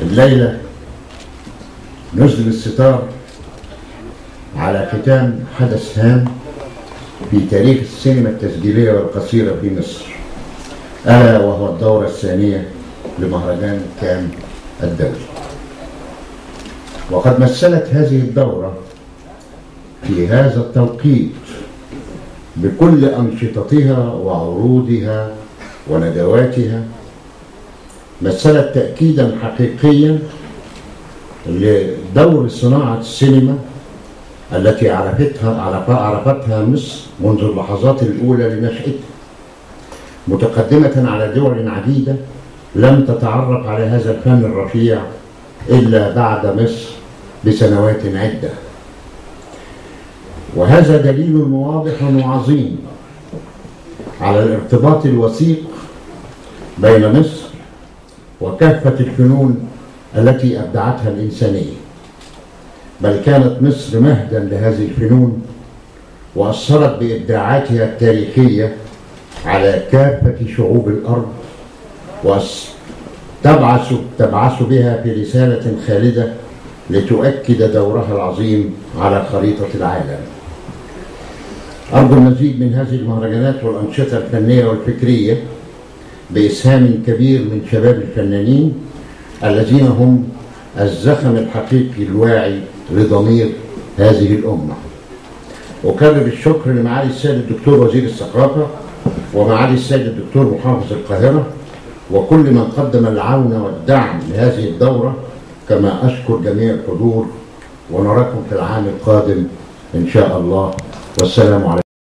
الليلة نزل الستار على ختام حدث هام في تاريخ السينما التسجيلية والقصيرة في مصر، ألا وهو الدورة الثانية لمهرجان كان الدولي. وقد مثلت هذه الدورة في هذا التوقيت بكل أنشطتها وعروضها وندواتها مثلت تأكيدا حقيقيا لدور صناعة السينما التي عرفتها مصر منذ اللحظات الأولى لنشأتها، متقدمة على دول عديدة لم تتعرف على هذا الفن الرفيع إلا بعد مصر بسنوات عدة. وهذا دليل واضح وعظيم على الارتباط الوثيق بين مصر وكافة الفنون التي أبدعتها الإنسانية، بل كانت مصر مهدا لهذه الفنون وأثرت بإبداعاتها التاريخية على كافة شعوب الأرض، وتبعث بها في رسالة خالدة لتؤكد دورها العظيم على خريطة العالم. أرجو المزيد من هذه المهرجانات والأنشطة الفنية والفكرية بإسهام كبير من شباب الفنانين الذين هم الزخم الحقيقي الواعي لضمير هذه الأمة. أكرر الشكر لمعالي السيد الدكتور وزير الثقافة ومعالي السيد الدكتور محافظ القاهرة وكل من قدم العون والدعم لهذه الدورة، كما أشكر جميع الحضور، ونراكم في العام القادم إن شاء الله، والسلام عليكم.